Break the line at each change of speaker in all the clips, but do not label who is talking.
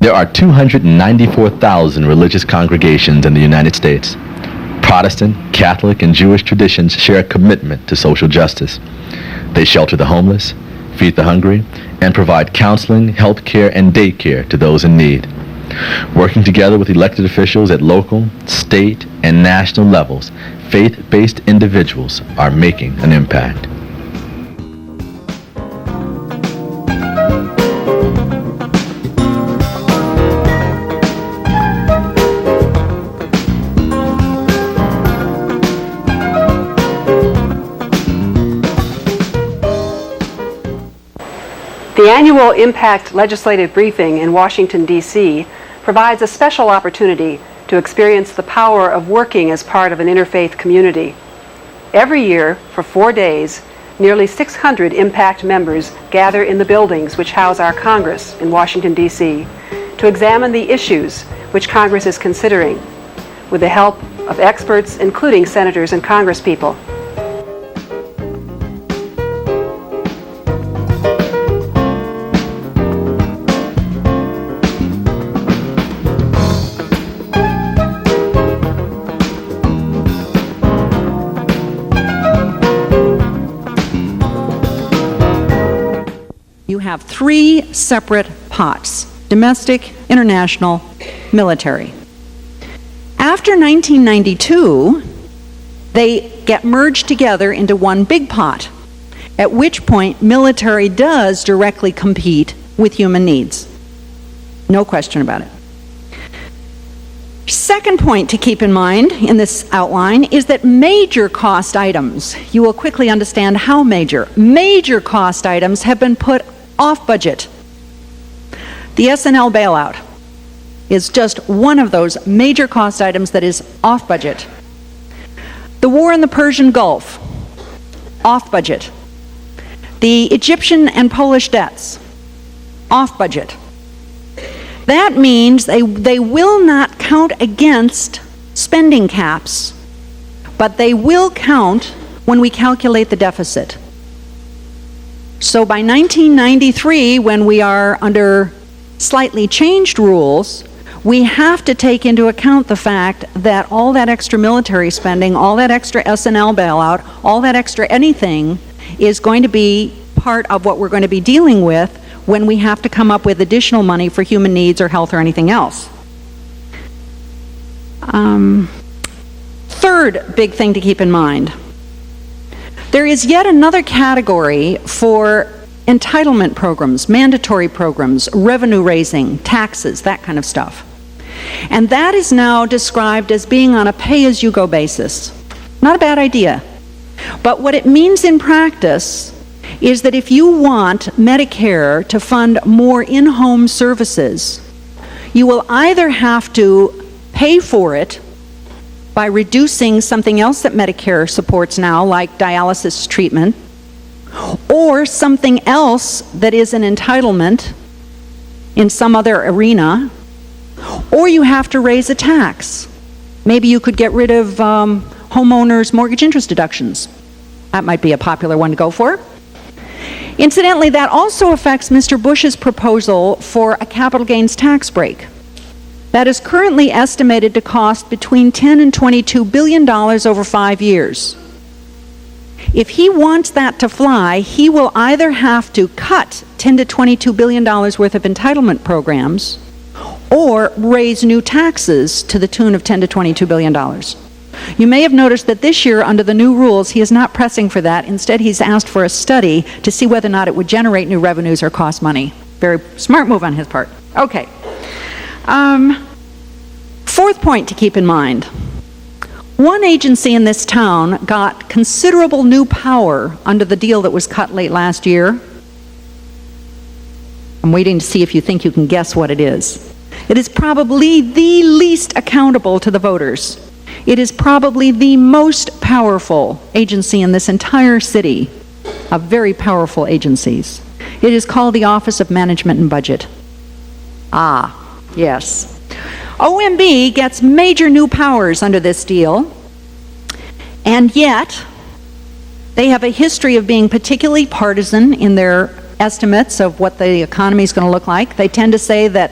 There are 294,000 religious congregations in the United States. Protestant, Catholic, and Jewish traditions share a commitment to social justice. They shelter the homeless, feed the hungry, and provide counseling, health care, and daycare to those in need. Working together with elected officials at local, state, and national levels, faith-based individuals are making an impact.
The annual Impact Legislative Briefing in Washington, D.C. provides a special opportunity to experience the power of working as part of an interfaith community. Every year, for 4 days, nearly 600 Impact members gather in the buildings which house our Congress in Washington, D.C. to examine the issues which Congress is considering, with the help of experts, including senators and congresspeople.
You have 3 separate pots: domestic, international, military. After 1992, they get merged together into one big pot, at which point military does directly compete with human needs. No question about it. Second point to keep in mind in this outline is that major cost items, you will quickly understand how major cost items have been put off budget. The S&L bailout is just one of those major cost items that is off budget. The war in the Persian Gulf, off budget. The Egyptian and Polish debts, off budget. That means they will not count against spending caps, but they will count when we calculate the deficit. So by 1993, when we are under slightly changed rules, we have to take into account the fact that all that extra military spending, all that extra S&L bailout, all that extra anything is going to be part of what we're going to be dealing with when we have to come up with additional money for human needs or health or anything else. Third big thing to keep in mind. There is yet another category for entitlement programs, mandatory programs, revenue raising, taxes, that kind of stuff. And that is now described as being on a pay-as-you-go basis. Not a bad idea. But what it means in practice is that if you want Medicare to fund more in-home services, you will either have to pay for it by reducing something else that Medicare supports now, like dialysis treatment, or something else that is an entitlement in some other arena, or you have to raise a tax. Maybe you could get rid of homeowners' mortgage interest deductions. That might be a popular one to go for. Incidentally, that also affects Mr. Bush's proposal for a capital gains tax break. That is currently estimated to cost between $10 and $22 billion over 5 years. If he wants that to fly, he will either have to cut $10 to $22 billion worth of entitlement programs or raise new taxes to the tune of $10 to $22 billion. You may have noticed that this year, under the new rules, he is not pressing for that. Instead, he's asked for a study to see whether or not it would generate new revenues or cost money. Very smart move on his part. Okay. Fourth point to keep in mind. One agency in this town got considerable new power under the deal that was cut late last year. I'm waiting to see if you think you can guess what it is. It is probably the least accountable to the voters. It is probably the most powerful agency in this entire city of very powerful agencies. It is called the Office of Management and Budget. Ah, yes. OMB gets major new powers under this deal, and yet they have a history of being particularly partisan in their estimates of what the economy is going to look like. They tend to say that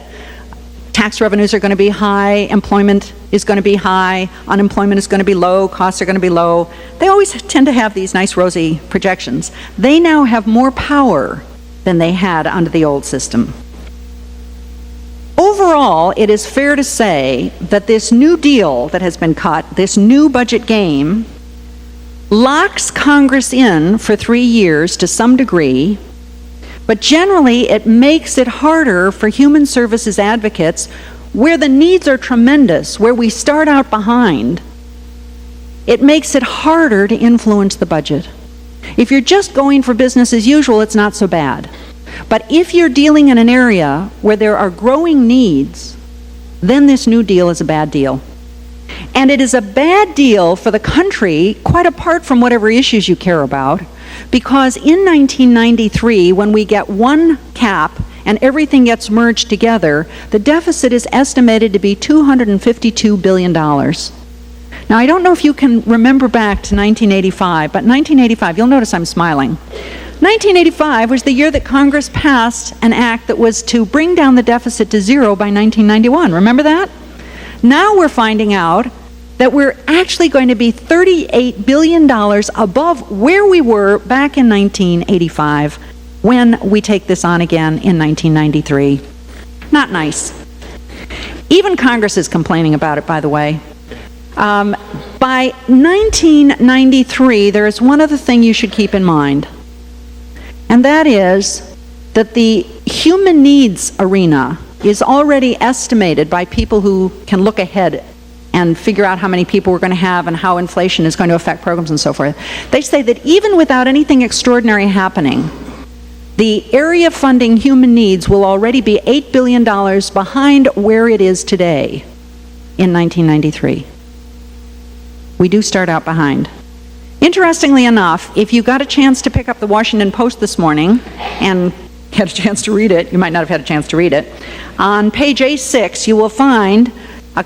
tax revenues are going to be high, employment is going to be high, unemployment is going to be low, costs are going to be low. They always tend to have these nice rosy projections. They now have more power than they had under the old system. Overall, it is fair to say that this new deal that has been cut, this new budget game, locks Congress in for 3 years to some degree, but generally it makes it harder for human services advocates where the needs are tremendous, where we start out behind. It makes it harder to influence the budget. If you're just going for business as usual, it's not so bad. But if you're dealing in an area where there are growing needs, then this new deal is a bad deal. And it is a bad deal for the country, quite apart from whatever issues you care about, because in 1993, when we get one cap and everything gets merged together, the deficit is estimated to be $252 billion. Now, I don't know if you can remember back to 1985, but 1985, you'll notice I'm smiling. 1985 was the year that Congress passed an act that was to bring down the deficit to zero by 1991. Remember that? Now we're finding out that we're actually going to be $38 billion above where we were back in 1985 when we take this on again in 1993. Not nice. Even Congress is complaining about it, by the way. By 1993, there is one other thing you should keep in mind, and that is that the human needs arena is already estimated by people who can look ahead and figure out how many people we're going to have and how inflation is going to affect programs and so forth. They say that even without anything extraordinary happening, the area funding human needs will already be $8 billion behind where it is today in 1993. We do start out behind. Interestingly enough, if you got a chance to pick up the Washington Post this morning and had a chance to read it, you might not have had a chance to read it, on page A6 you will find a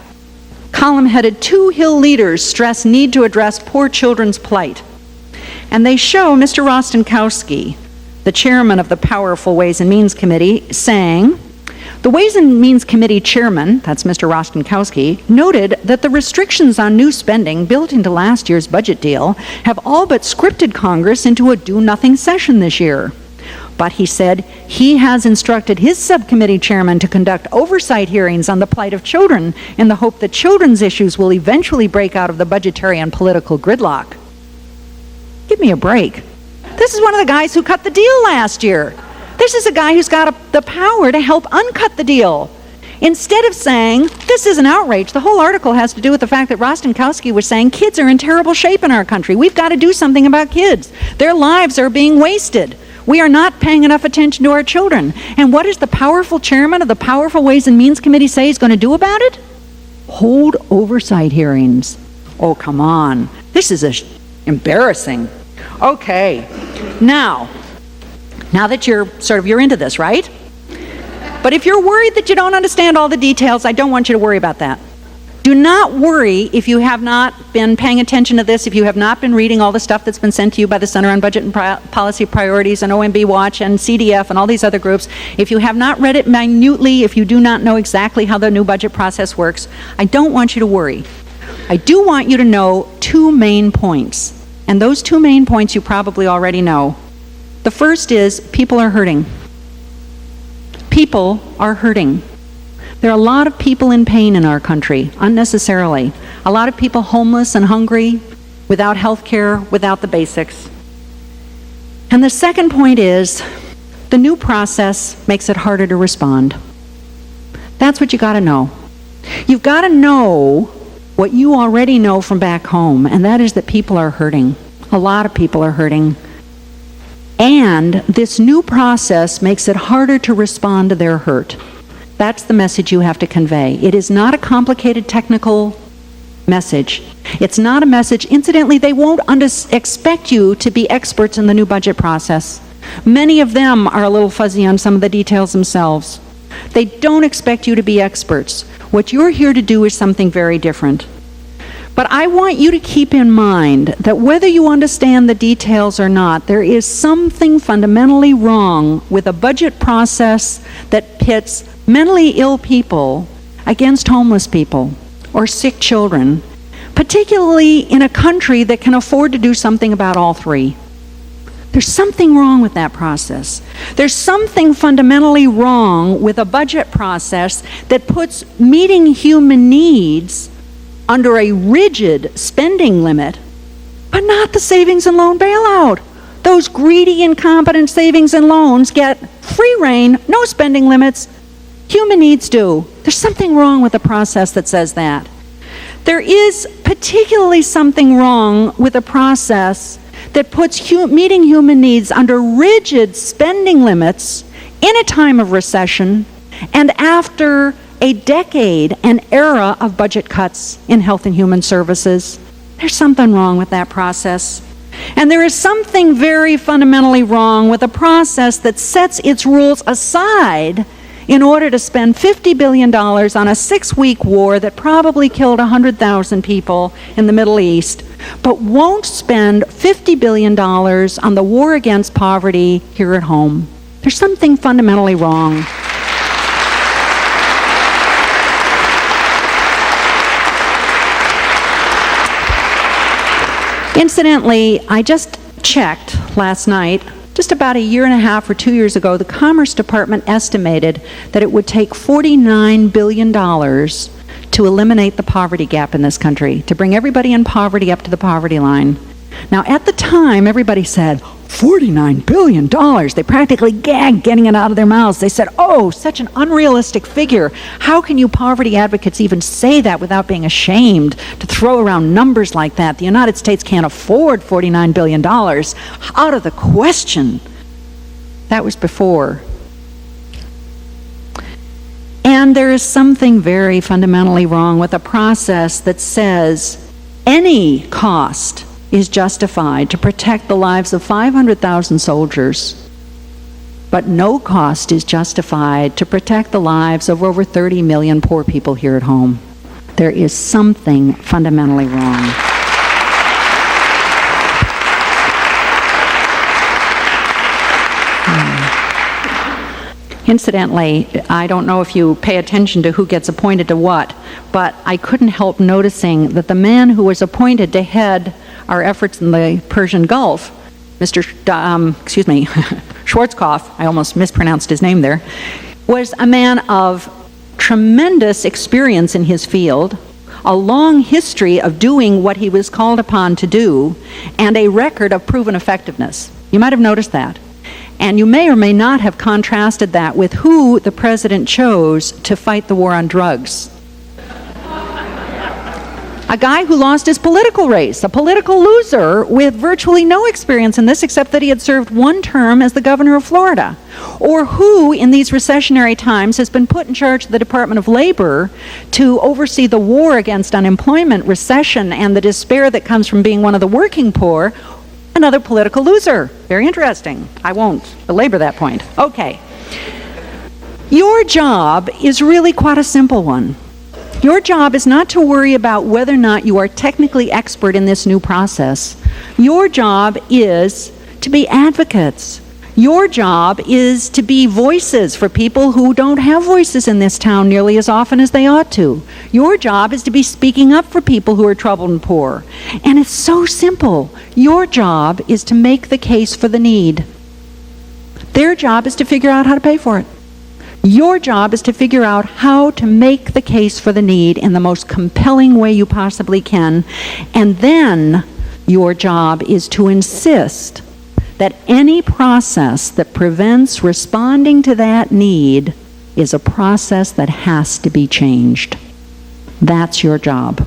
column headed "Two Hill Leaders Stress Need to Address Poor Children's Plight." And they show Mr. Rostenkowski, the chairman of the powerful Ways and Means Committee, saying, "The Ways and Means Committee chairman," that's Mr. Rostenkowski, "noted that the restrictions on new spending built into last year's budget deal have all but scripted Congress into a do-nothing session this year. But," he said, "he has instructed his subcommittee chairman to conduct oversight hearings on the plight of children in the hope that children's issues will eventually break out of the budgetary and political gridlock." Give me a break. This is one of the guys who cut the deal last year. This is a guy who's got the power to help uncut the deal. Instead of saying, this is an outrage, the whole article has to do with the fact that Rostenkowski was saying kids are in terrible shape in our country. We've got to do something about kids. Their lives are being wasted. We are not paying enough attention to our children. And what does the powerful chairman of the powerful Ways and Means Committee say he's going to do about it? Hold oversight hearings. Oh, come on. This is embarrassing. Okay. Now that you're into this, right? But if you're worried that you don't understand all the details, I don't want you to worry about that. Do not worry if you have not been paying attention to this, if you have not been reading all the stuff that's been sent to you by the Center on Budget and Policy Priorities and OMB Watch and CDF and all these other groups. If you have not read it minutely, if you do not know exactly how the new budget process works, I don't want you to worry. I do want you to know two main points. And those two main points you probably already know. The first is people are hurting. People are hurting. There are a lot of people in pain in our country, unnecessarily. A lot of people homeless and hungry, without health care, without the basics. And the second point is, the new process makes it harder to respond. That's what you got to know. You've got to know what you already know from back home, and that is that people are hurting. A lot of people are hurting. And this new process makes it harder to respond to their hurt. That's the message you have to convey. It is not a complicated technical message. It's not a message. Incidentally, they won't expect you to be experts in the new budget process. Many of them are a little fuzzy on some of the details themselves. They don't expect you to be experts. What you're here to do is something very different. But I want you to keep in mind that whether you understand the details or not, there is something fundamentally wrong with a budget process that pits mentally ill people against homeless people or sick children, particularly in a country that can afford to do something about all three. There's something wrong with that process. There's something fundamentally wrong with a budget process that puts meeting human needs under a rigid spending limit, but not the savings and loan bailout. Those greedy, incompetent savings and loans get free rein, no spending limits. Human needs do. There's something wrong with the process that says that. There is particularly something wrong with a process that puts meeting human needs under rigid spending limits in a time of recession and after a decade, an era of budget cuts in health and human services. There's something wrong with that process. And there is something very fundamentally wrong with a process that sets its rules aside in order to spend $50 billion on a 6-week war that probably killed 100,000 people in the Middle East, but won't spend $50 billion on the war against poverty here at home. There's something fundamentally wrong. Incidentally, I just checked last night. Just about a year and a half or 2 years ago, the Commerce Department estimated that it would take $49 billion to eliminate the poverty gap in this country, to bring everybody in poverty up to the poverty line. Now, at the time, everybody said, $49 billion. They practically gagged getting it out of their mouths. They said, oh, such an unrealistic figure. How can you poverty advocates even say that without being ashamed to throw around numbers like that? The United States can't afford $49 billion. Out of the question. That was before. And there is something very fundamentally wrong with a process that says any cost is justified to protect the lives of 500,000 soldiers, but no cost is justified to protect the lives of over 30 million poor people here at home. There is something fundamentally wrong. Incidentally, I don't know if you pay attention to who gets appointed to what, but I couldn't help noticing that the man who was appointed to head our efforts in the Persian Gulf, Mr. Schwarzkopf, I almost mispronounced his name there, was a man of tremendous experience in his field, a long history of doing what he was called upon to do, and a record of proven effectiveness. You might have noticed that. And you may or may not have contrasted that with who the president chose to fight the war on drugs. A guy who lost his political race, a political loser with virtually no experience in this except that he had served one term as the governor of Florida, or who in these recessionary times has been put in charge of the Department of Labor to oversee the war against unemployment, recession, and the despair that comes from being one of the working poor. Another political loser. Very interesting. I won't belabor that point. Okay. Your job is really quite a simple one. Your job is not to worry about whether or not you are technically expert in this new process. Your job is to be advocates. Your job is to be voices for people who don't have voices in this town nearly as often as they ought to. Your job is to be speaking up for people who are troubled and poor. And it's so simple. Your job is to make the case for the need. Their job is to figure out how to pay for it. Your job is to figure out how to make the case for the need in the most compelling way you possibly can. And then your job is to insist that any process that prevents responding to that need is a process that has to be changed. That's your job.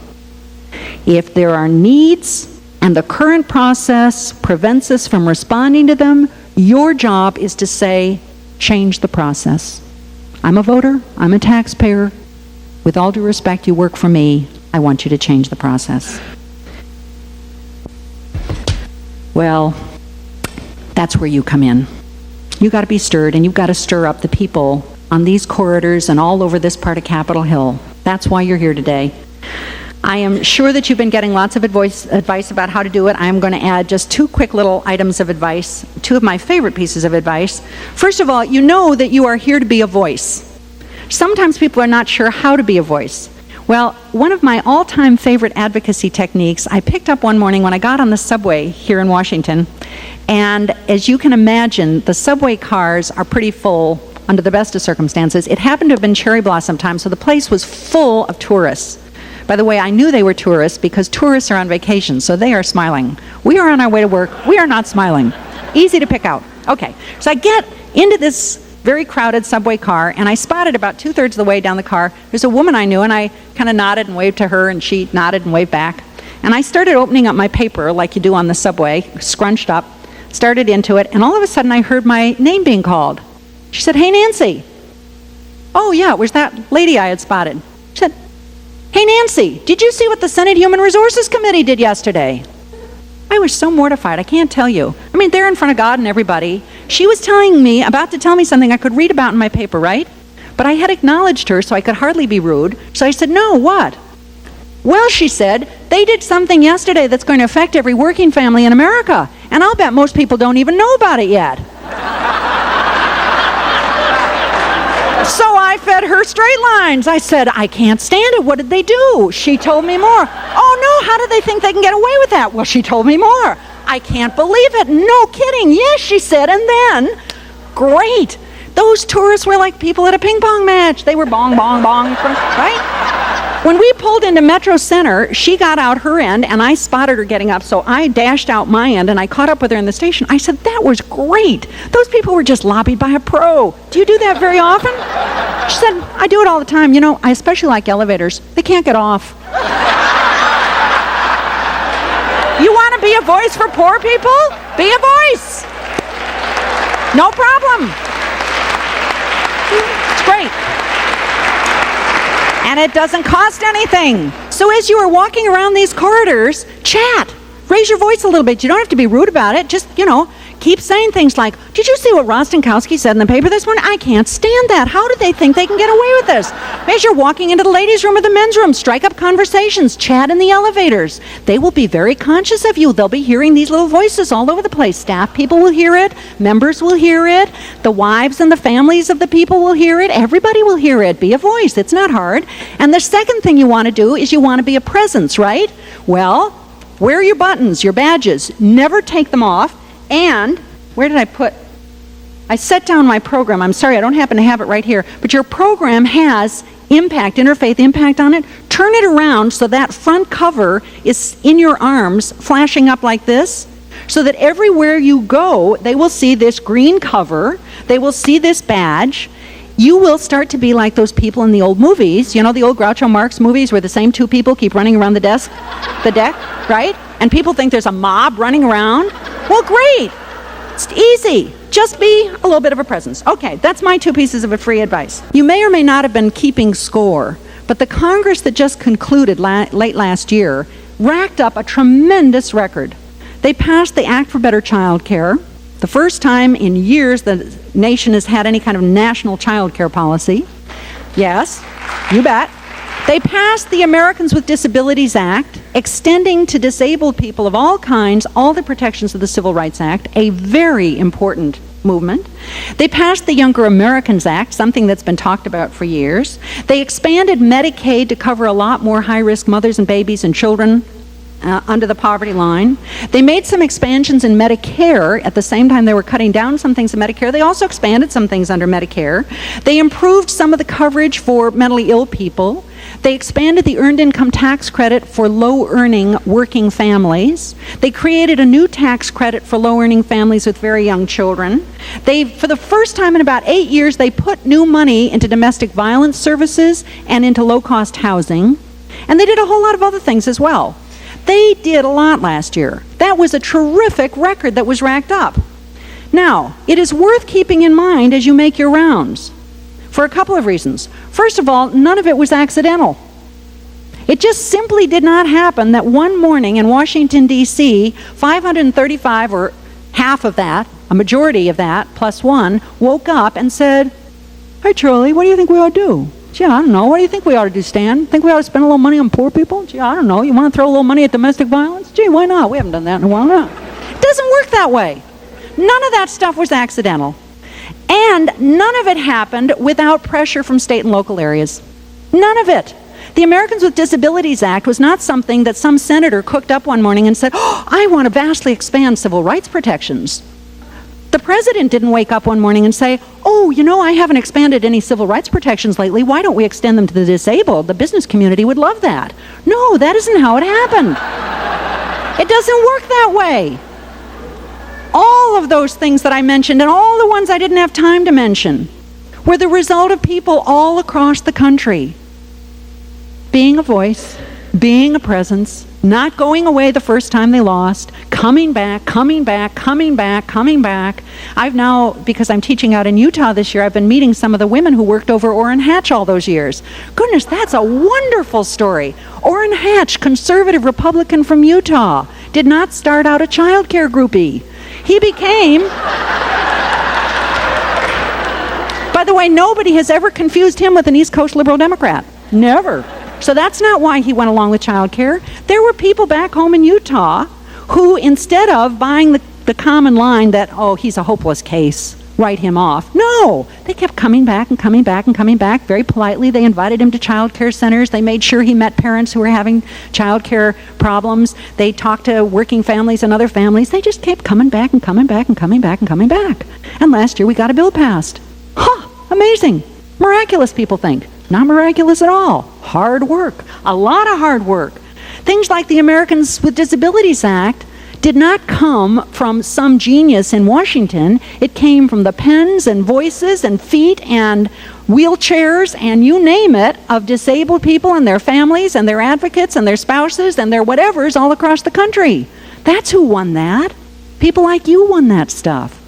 If there are needs and the current process prevents us from responding to them, your job is to say, change the process. I'm a voter, I'm a taxpayer. With all due respect, you work for me. I want you to change the process. Well, that's where you come in. You got to be stirred, and you've got to stir up the people on these corridors and all over this part of Capitol Hill. That's why you're here today. I am sure that you've been getting lots of advice about how to do it. I'm going to add just two quick little items of advice, two of my favorite pieces of advice. First of all, you know that you are here to be a voice. Sometimes people are not sure how to be a voice. Well, one of my all-time favorite advocacy techniques, I picked up one morning when I got on the subway here in Washington, and as you can imagine, the subway cars are pretty full under the best of circumstances. It happened to have been cherry blossom time, so the place was full of tourists. By the way, I knew they were tourists because tourists are on vacation, so they are smiling. We are on our way to work. We are not smiling. Easy to pick out. Okay, so I get into this very crowded subway car, and I spotted about 2/3 of the way down the car, there's a woman I knew, and I kind of nodded and waved to her, and she nodded and waved back. And I started opening up my paper like you do on the subway, scrunched up, started into it, and all of a sudden I heard my name being called. She said, "Hey, Nancy." Oh, yeah, it was that lady I had spotted. She said, "Hey, Nancy, did you see what the Senate Human Resources Committee did yesterday?" I was so mortified, I can't tell you. I mean, they're in front of God and everybody. She was about to tell me something I could read about in my paper, right? But I had acknowledged her, so I could hardly be rude. So I said, "No, what?" "Well," she said, "they did something yesterday that's going to affect every working family in America. And I'll bet most people don't even know about it yet." So I fed her straight lines. I said, "I can't stand it. What did they do?" She told me more. "Oh no, how do they think they can get away with that?" Well, she told me more. "I can't believe it. No kidding." "Yes," she said. And then, great. Those tourists were like people at a ping pong match. They were bong, bong, bong, right? When we pulled into Metro Center, she got out her end, and I spotted her getting up, so I dashed out my end, and I caught up with her in the station. I said, "That was great. Those people were just lobbied by a pro. Do you do that very often?" She said, "I do it all the time. You know, I especially like elevators. They can't get off." You want to be a voice for poor people? Be a voice. No problem. It's great. And it doesn't cost anything. So as you are walking around these corridors, chat. Raise your voice a little bit. You don't have to be rude about it. Just, keep saying things like, "Did you see what Rostenkowski said in the paper this morning? I can't stand that. How do they think they can get away with this?" As you're walking into the ladies' room or the men's room, strike up conversations, chat in the elevators. They will be very conscious of you. They'll be hearing these little voices all over the place. Staff people will hear it. Members will hear it. The wives and the families of the people will hear it. Everybody will hear it. Be a voice. It's not hard. And the second thing you want to do is you want to be a presence, right? Well, wear your buttons, your badges. Never take them off. And, where did I set down my program. I'm sorry, I don't happen to have it right here. But your program has impact, interfaith impact on it. Turn it around so that front cover is in your arms, flashing up like this, so that everywhere you go, they will see this green cover. They will see this badge. You will start to be like those people in the old movies, the old Groucho Marx movies where the same two people keep running around the deck, right? And people think there's a mob running around. Well, great. It's easy. Just be a little bit of a presence. Okay, that's my 2 pieces of free advice. You may or may not have been keeping score, but the Congress that just concluded late last year racked up a tremendous record. They passed the Act for Better Child Care, the first time in years the nation has had any kind of national child care policy. Yes, you bet. They passed the Americans with Disabilities Act, extending to disabled people of all kinds all the protections of the Civil Rights Act, a very important movement. They passed the Younger Americans Act, something that's been talked about for years. They expanded Medicaid to cover a lot more high-risk mothers and babies and children under the poverty line. They made some expansions in Medicare. At the same time they were cutting down some things in Medicare, they also expanded some things under Medicare. They improved some of the coverage for mentally ill people. They expanded the earned income tax credit for low-earning working families. They created a new tax credit for low-earning families with very young children. For the first time in about 8 years, they put new money into domestic violence services and into low-cost housing. And they did a whole lot of other things as well. They did a lot last year. That was a terrific record that was racked up. Now, it is worth keeping in mind as you make your rounds, for a couple of reasons. First of all, none of it was accidental. It just simply did not happen that one morning in Washington, D.C., 535, or half of that, a majority of that, plus one, woke up and said, "Hey, Charlie, what do you think we ought to do?" "Gee, I don't know. What do you think we ought to do, Stan? Think we ought to spend a little money on poor people?" "Gee, I don't know. You want to throw a little money at domestic violence?" "Gee, why not? We haven't done that in a while now." It doesn't work that way. None of that stuff was accidental. And none of it happened without pressure from state and local areas. None of it. The Americans with Disabilities Act was not something that some senator cooked up one morning and said, "Oh, I want to vastly expand civil rights protections." The president didn't wake up one morning and say, "Oh, you know, I haven't expanded any civil rights protections lately. Why don't we extend them to the disabled? The business community would love that." No, that isn't how it happened. It doesn't work that way. All of those things that I mentioned, and all the ones I didn't have time to mention, were the result of people all across the country being a voice, being a presence, not going away the first time they lost, coming back, coming back, coming back, coming back. I've now, because I'm teaching out in Utah this year, I've been meeting some of the women who worked over Orrin Hatch all those years. Goodness, that's a wonderful story. Orrin Hatch, conservative Republican from Utah, did not start out a child care groupie. He became... By the way, nobody has ever confused him with an East Coast liberal Democrat. Never. So that's not why he went along with child care. There were people back home in Utah who, instead of buying the common line that, "Oh, he's a hopeless case, write him off," no, they kept coming back and coming back and coming back. Very politely, they invited him to child care centers. They made sure he met parents who were having child care problems. They talked to working families and other families. They just kept coming back and coming back and coming back and coming back. And last year we got a bill passed. Huh, amazing. Miraculous, people think. Not miraculous at all. Hard work. A lot of hard work. Things like the Americans with Disabilities Act did not come from some genius in Washington. It came from the pens and voices and feet and wheelchairs and you name it, of disabled people and their families and their advocates and their spouses and their whatevers all across the country. That's who won that. People like you won that stuff.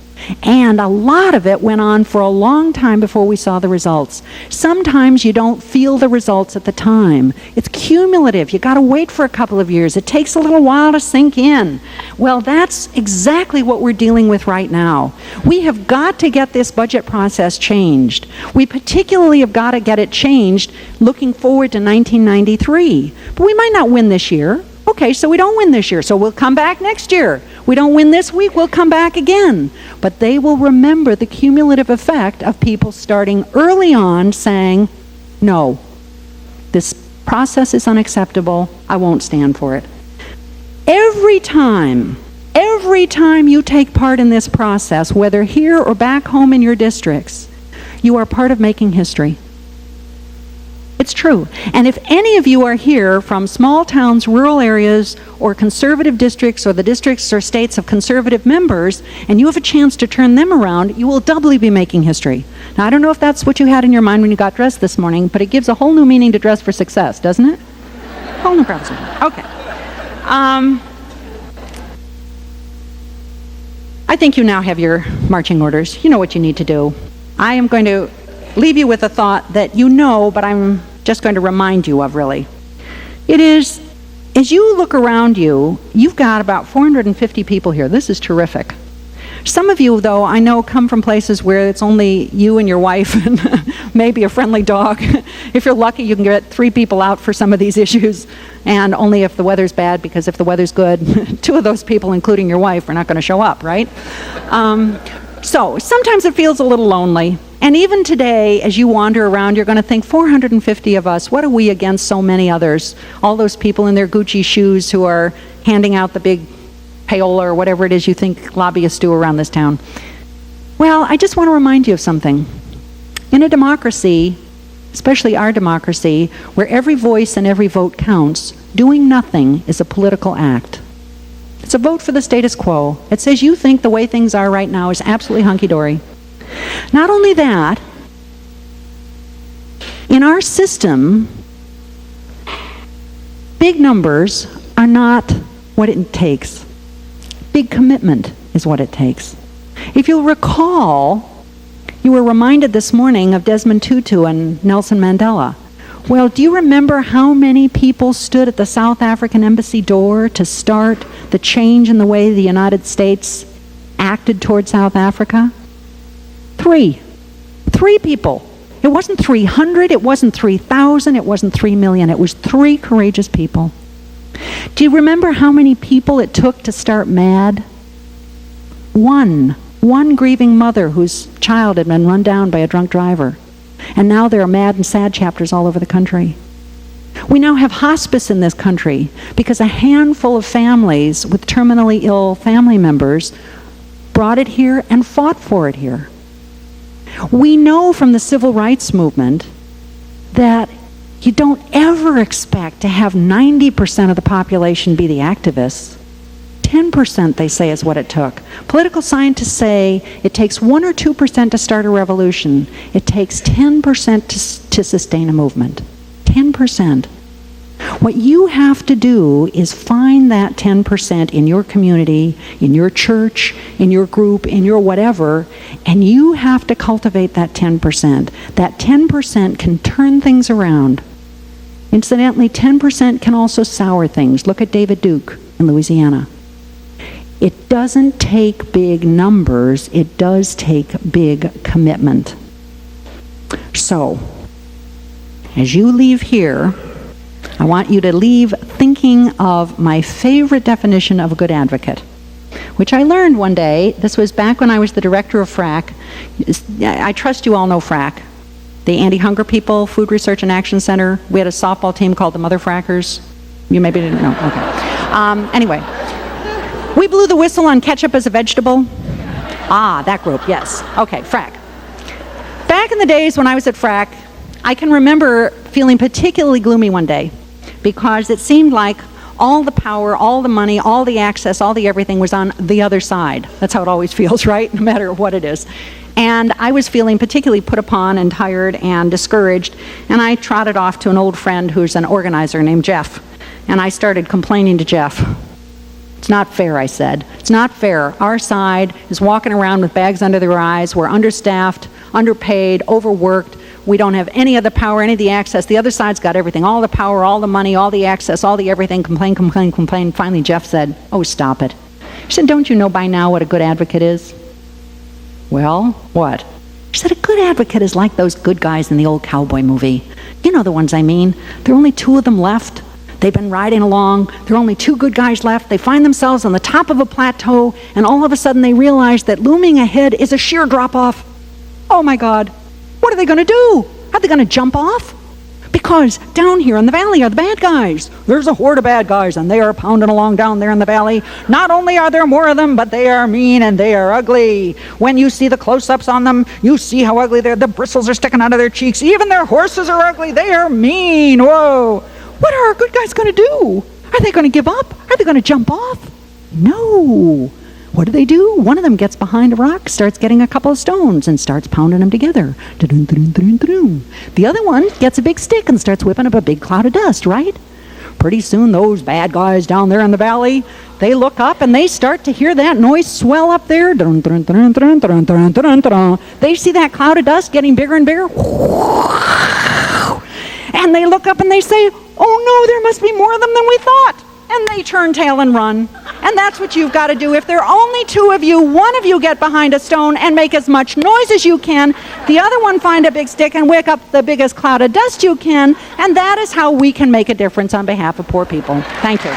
And a lot of it went on for a long time before we saw the results. Sometimes you don't feel the results at the time. It's cumulative. You got to wait for a couple of years. It takes a little while to sink in. Well, that's exactly what we're dealing with right now. We have got to get this budget process changed. We particularly have got to get it changed looking forward to 1993. But we might not win this year. Okay, so we don't win this year, so we'll come back next year. We don't win this week, we'll come back again. But they will remember the cumulative effect of people starting early on saying, "No, this process is unacceptable, I won't stand for it." Every time you take part in this process, whether here or back home in your districts, you are part of making history. It's true. And if any of you are here from small towns, rural areas, or conservative districts, or the districts or states of conservative members, and you have a chance to turn them around, you will doubly be making history. Now, I don't know if that's what you had in your mind when you got dressed this morning, but it gives a whole new meaning to dress for success, doesn't it? Whole new purpose. Okay. I think you now have your marching orders. You know what you need to do. I am going to leave you with a thought that you know, but I'm just going to remind you of, really. It is, as you look around you, you've got about 450 people here. This is terrific. Some of you, though, I know come from places where it's only you and your wife and maybe a friendly dog. If you're lucky, you can get 3 people out for some of these issues, and only if the weather's bad, because if the weather's good, 2 of those people, including your wife, are not going to show up, right? So sometimes it feels a little lonely. And even today, as you wander around, you're going to think, 450 of us, what are we against so many others? All those people in their Gucci shoes who are handing out the big payola or whatever it is you think lobbyists do around this town. Well, I just want to remind you of something. In a democracy, especially our democracy, where every voice and every vote counts, doing nothing is a political act. It's a vote for the status quo. It says you think the way things are right now is absolutely hunky-dory. Not only that, in our system, big numbers are not what it takes. Big commitment is what it takes. If you'll recall, you were reminded this morning of Desmond Tutu and Nelson Mandela. Well, do you remember how many people stood at the South African embassy door to start the change in the way the United States acted toward South Africa? 3. 3 people. It wasn't 300, it wasn't 3,000, it wasn't 3 million. It was 3 courageous people. Do you remember how many people it took to start MAD? One One grieving mother whose child had been run down by a drunk driver. And now there are mad and sad chapters all over the country. We now have hospice in this country because a handful of families with terminally ill family members brought it here and fought for it here. We know from the civil rights movement that you don't ever expect to have 90% of the population be the activists. 10%, they say, is what it took. Political scientists say it takes 1 or 2% to start a revolution. It takes 10% to sustain a movement. 10%. What you have to do is find that 10% in your community, in your church, in your group, in your whatever, and you have to cultivate that 10%. That 10% can turn things around. Incidentally, 10% can also sour things. Look at David Duke in Louisiana. It doesn't take big numbers, it does take big commitment. So, as you leave here, I want you to leave thinking of my favorite definition of a good advocate, which I learned one day. This was back when I was the director of FRAC. I trust you all know FRAC, the Anti-Hunger People Food Research and Action Center. We had a softball team called the Mother Frackers. You maybe didn't know. Okay. Anyway, we blew the whistle on ketchup as a vegetable. Ah, that group, yes. Okay, FRAC. Back in the days when I was at FRAC, I can remember feeling particularly gloomy one day because it seemed like all the power, all the money, all the access, all the everything was on the other side. That's how it always feels, right? No matter what it is. And I was feeling particularly put upon and tired and discouraged, and I trotted off to an old friend who's an organizer named Jeff, and I started complaining to Jeff. It's not fair, I said. It's not fair. Our side is walking around with bags under their eyes. We're understaffed, underpaid, overworked. We don't have any of the power, any of the access. The other side's got everything, all the power, all the money, all the access, all the everything. Complain, complain, complain. Finally, Jeff said, "Oh, stop it." He said, "Don't you know by now what a good advocate is?" Well, what? He said, "A good advocate is like those good guys in the old cowboy movie. You know the ones I mean. There are only 2 of them left. They've been riding along. There are only 2 good guys left. They find themselves on the top of a plateau, and all of a sudden they realize that looming ahead is a sheer drop-off. Oh my God. What are they going to do? Are they going to jump off? Because down here in the valley are the bad guys. There's a horde of bad guys, and they are pounding along down there in the valley. Not only are there more of them, but they are mean and they are ugly. When you see the close-ups on them, you see how ugly they are. The bristles are sticking out of their cheeks. Even their horses are ugly. They are mean. Whoa. What are our good guys going to do? Are they going to give up? Are they going to jump off? No. What do? One of them gets behind a rock, starts getting a couple of stones, and starts pounding them together. The other one gets a big stick and starts whipping up a big cloud of dust, right? Pretty soon, those bad guys down there in the valley, they look up and they start to hear that noise swell up there. They see that cloud of dust getting bigger and bigger. And they look up and they say, "Oh no, there must be more of them than we thought." And they turn tail and run. And that's what you've got to do. If there are only 2 of you, one of you get behind a stone and make as much noise as you can. The other one find a big stick and wake up the biggest cloud of dust you can. And that is how we can make a difference on behalf of poor people. Thank you.